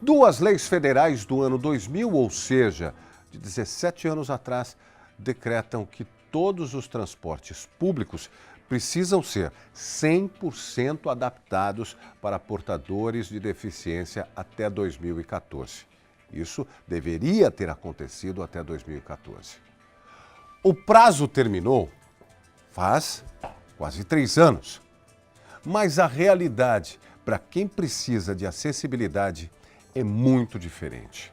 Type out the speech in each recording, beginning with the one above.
Duas leis federais do ano 2000, ou seja, de 17 anos atrás, decretam que todos os transportes públicos precisam ser 100% adaptados para portadores de deficiência até 2014. Isso deveria ter acontecido até 2014. O prazo terminou faz quase 3 anos. Mas a realidade para quem precisa de acessibilidade é muito diferente.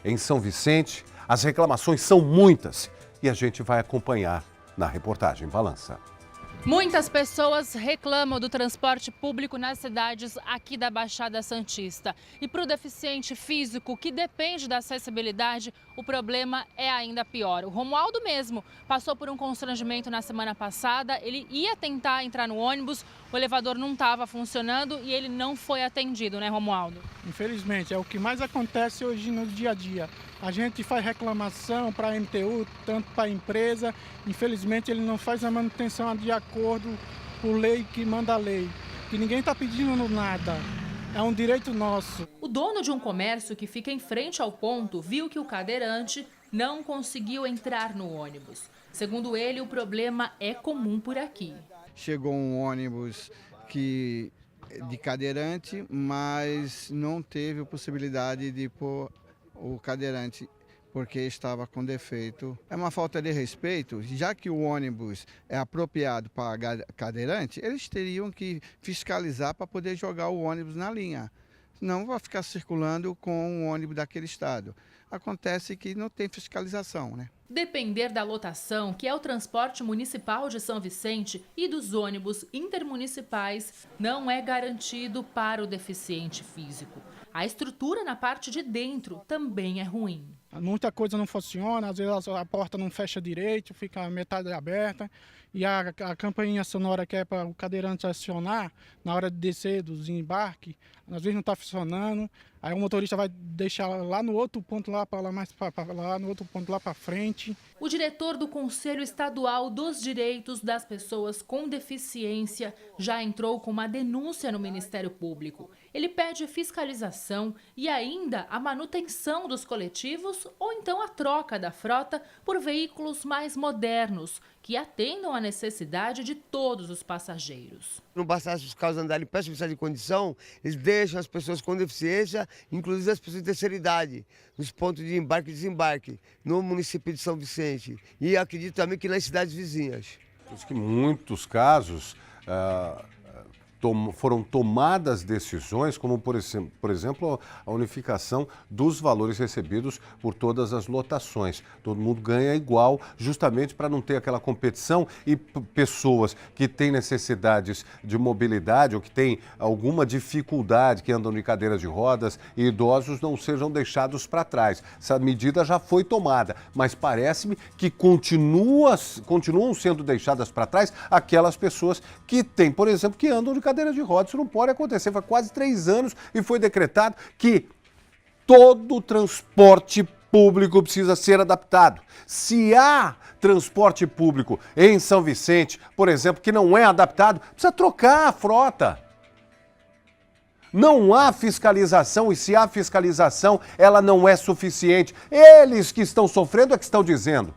Em São Vicente, as reclamações são muitas e a gente vai acompanhar na reportagem Balança. Muitas pessoas reclamam do transporte público nas cidades aqui da Baixada Santista. E para o deficiente físico que depende da acessibilidade, o problema é ainda pior. O Romualdo mesmo passou por um constrangimento na semana passada. Ele ia tentar entrar no ônibus, o elevador não estava funcionando e ele não foi atendido, né, Romualdo? Infelizmente, é o que mais acontece hoje no dia a dia. A gente faz reclamação para a MTU, tanto para a empresa. Infelizmente, ele não faz a manutenção de acordo com a lei que manda a lei. Que ninguém está pedindo nada. É um direito nosso. O dono de um comércio que fica em frente ao ponto viu que o cadeirante não conseguiu entrar no ônibus. Segundo ele, o problema é comum por aqui. Chegou um ônibus de cadeirante, mas não teve a possibilidade de pôr o cadeirante porque estava com defeito. É uma falta de respeito, já que o ônibus é apropriado para cadeirante, eles teriam que fiscalizar para poder jogar o ônibus na linha. Não vai ficar circulando com o ônibus daquele estado. Acontece que não tem fiscalização, né? Depender da lotação, que é o transporte municipal de São Vicente, e dos ônibus intermunicipais, não é garantido para o deficiente físico. A estrutura na parte de dentro também é ruim. Muita coisa não funciona, às vezes a porta não fecha direito, fica metade aberta. E a campainha sonora que é para o cadeirante acionar na hora de descer do desembarque, às vezes não está funcionando. Aí o motorista vai deixar lá no outro ponto, lá no outro ponto lá para frente. O diretor do Conselho Estadual dos Direitos das Pessoas com Deficiência já entrou com uma denúncia no Ministério Público. Ele pede fiscalização e ainda a manutenção dos coletivos ou então a troca da frota por veículos mais modernos, que atendam à necessidade de todos os passageiros. Não bastasse os carros andarem em péssimo estado de condição, eles deixam as pessoas com deficiência, inclusive as pessoas de terceira idade, nos pontos de embarque e desembarque, no município de São Vicente. E acredito também que nas cidades vizinhas. Diz que em muitos casos foram tomadas decisões, como por exemplo a unificação dos valores recebidos por todas as lotações. Todo mundo ganha igual, justamente para não ter aquela competição e pessoas que têm necessidades de mobilidade ou que têm alguma dificuldade, que andam de cadeiras de rodas e idosos não sejam deixados para trás. Essa medida já foi tomada, mas parece-me que continuam sendo deixadas para trás aquelas pessoas que têm, por exemplo, que andam de cadeira de rodas. Isso não pode acontecer. Faz quase 3 anos e foi decretado que todo transporte público precisa ser adaptado. Se há transporte público em São Vicente, por exemplo, que não é adaptado, precisa trocar a frota. Não há fiscalização e se há fiscalização, ela não é suficiente. Eles que estão sofrendo é que estão dizendo.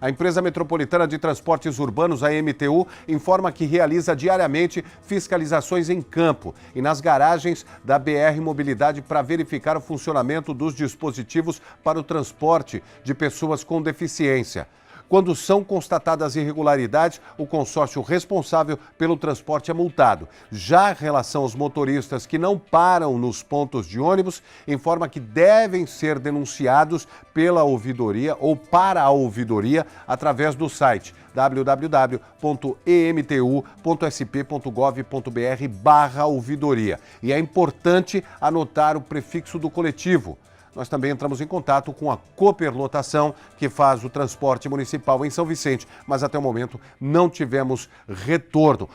A Empresa Metropolitana de Transportes Urbanos, a MTU, informa que realiza diariamente fiscalizações em campo e nas garagens da BR Mobilidade para verificar o funcionamento dos dispositivos para o transporte de pessoas com deficiência. Quando são constatadas irregularidades, o consórcio responsável pelo transporte é multado. Já em relação aos motoristas que não param nos pontos de ônibus, informa que devem ser denunciados pela ouvidoria ou para a ouvidoria através do site www.emtu.sp.gov.br/ouvidoria. E é importante anotar o prefixo do coletivo. Nós também entramos em contato com a Cooperlotação, que faz o transporte municipal em São Vicente, mas até o momento não tivemos retorno.